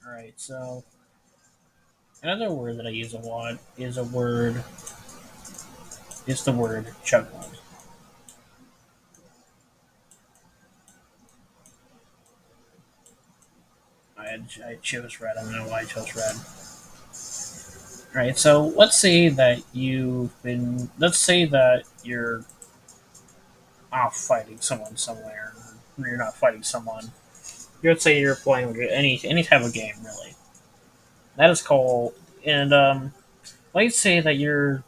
Alright, so another word that I use a lot is the word juggled. I chose red. I don't know why I chose red. Right. So let's say that you're off fighting someone somewhere. Or you're not fighting someone. Let's say you're playing any type of game, really. That is called. And let's say that you're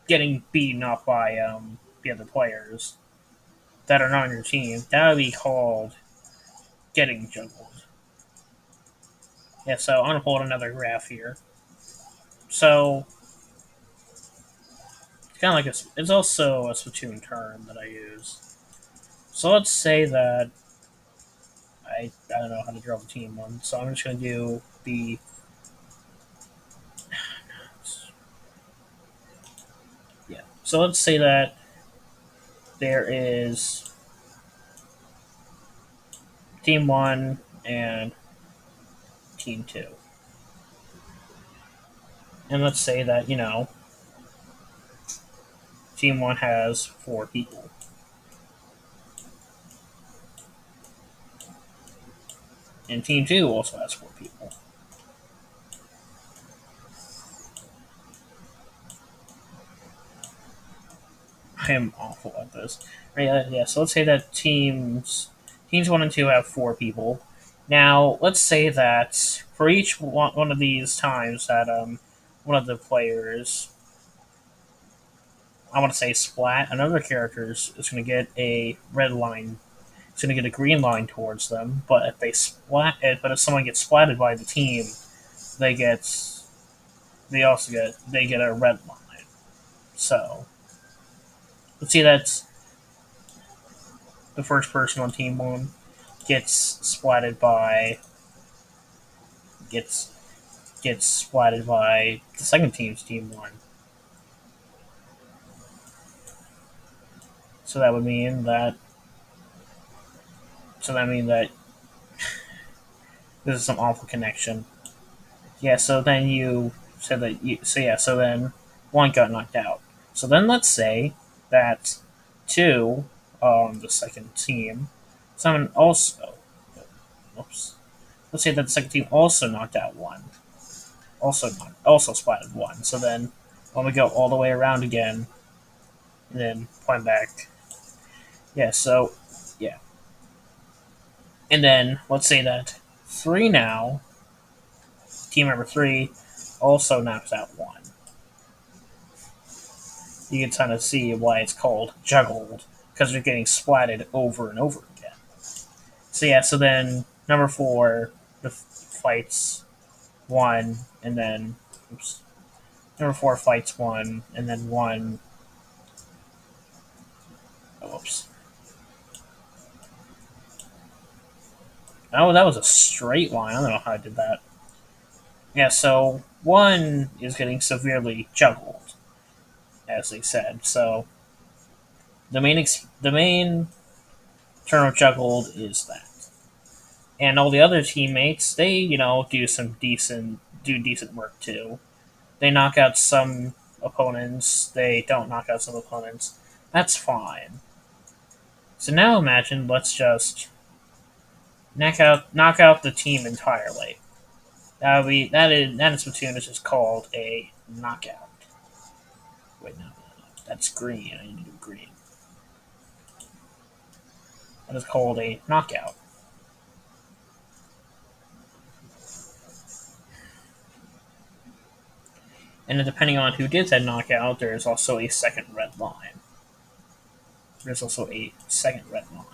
getting beaten up by the other players that are not on your team. That would be called getting juggled. Yeah. So I'm gonna pull out another graph here. So it's kind of like it's also a Splatoon term that I use. So let's say that I don't know how to draw the team one, so I'm just gonna do the yeah. So let's say that there is team one and team two, and let's say that team one has four people, and team two also has four people. I am awful at this. Right, yeah. So let's say that teams one and two have four people. Now let's say that for each one of these times that one of the players, I want to say splat, another character is going to get a red line. It's going to get a green line towards them. But if they splat it, but if someone gets splatted by the team, they get they get a red line. So let's see that's the first person on team one gets splatted by gets gets splatted by the second team's team one. So that would mean that that this is some awful connection. Yeah, so then you said that you so yeah, so then one got knocked out. So then let's say that two, the second team, someone also oops. Let's say that the second team also knocked out one. Also splatted one. So then when we go all the way around again and then point back. Yeah, so yeah. And then let's say that three now, team member three also knocks out one. You can kind of see why it's called juggled because they're getting splatted over and over again. So yeah, so then number four the fights one, and then oops, number four fights one, and then one. Oh, whoops. Oh, that was a straight line. I don't know how I did that. Yeah, so one is getting severely juggled, as they said. So the main term of juggled is that. And all the other teammates, they do decent work too. They knock out some opponents. They don't knock out some opponents. That's fine. So now imagine let's just knock out the team entirely. That in Splatoon is just called a knockout. Wait, no, that's green. I need to do green. That is called a knockout. And then depending on who did that knockout, there is also a second red line. There's also a second red line.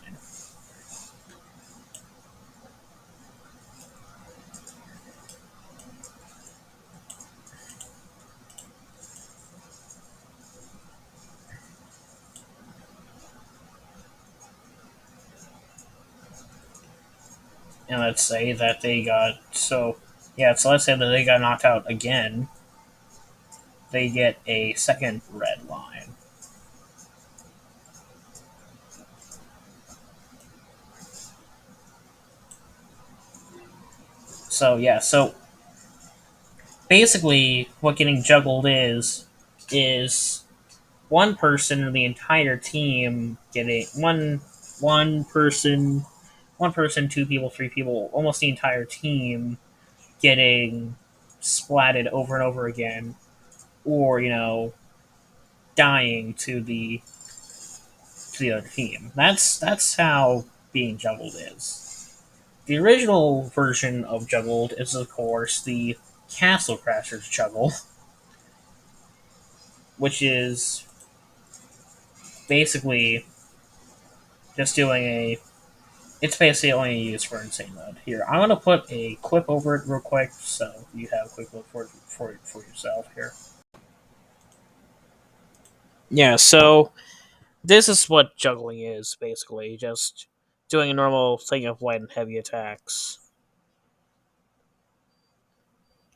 And let's say that they got so yeah, so let's say that they got knocked out again. They get a second red line. So yeah, so basically, what getting juggled is one person in the entire team getting one person, one person, two people, three people, almost the entire team getting splatted over and over again, or dying to the other team. That's how being juggled is. The original version of juggled is, of course, the Castle Crashers juggle, which is basically just doing a. It's basically only used for insane mode. Here, I'm gonna put a clip over it real quick, so you have a quick look for yourself here. Yeah, so this is what juggling is basically, just doing a normal thing of light and heavy attacks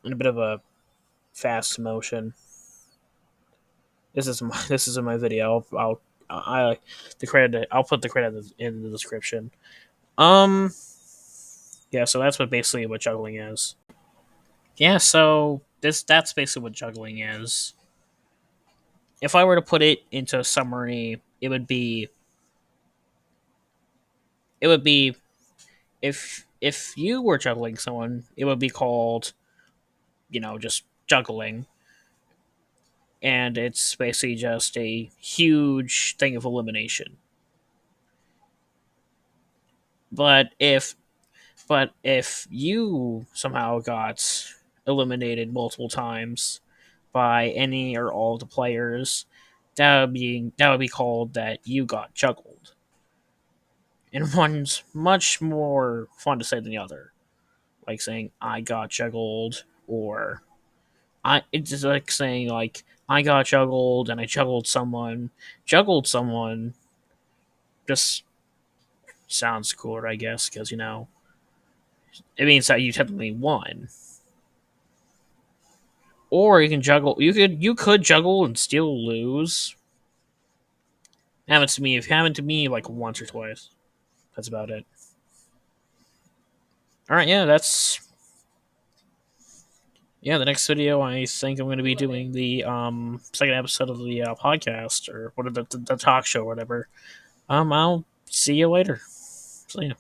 in a bit of a fast motion. This is in my video. The credit. I'll put the credit in the description. Um, yeah. So that's what basically what juggling is. Yeah. So that's basically what juggling is. If I were to put it into a summary, it would be if you were juggling someone, it would be called just juggling, and it's basically just a huge thing of elimination. But if you somehow got eliminated multiple times by any or all of the players, that would be called that you got juggled. And one's much more fun to say than the other. Like saying I got juggled, or I it's just like saying like I got juggled and I juggled someone. Juggled someone just sounds cooler, I guess, because it means that you technically won. Or you can juggle. You could juggle and still lose. Happens to me. If happened to me like once or twice. That's about it. All right, yeah, that's the next video. I think I'm going to be doing the second episode of the podcast or what the talk show or whatever. I'll see you later. See ya.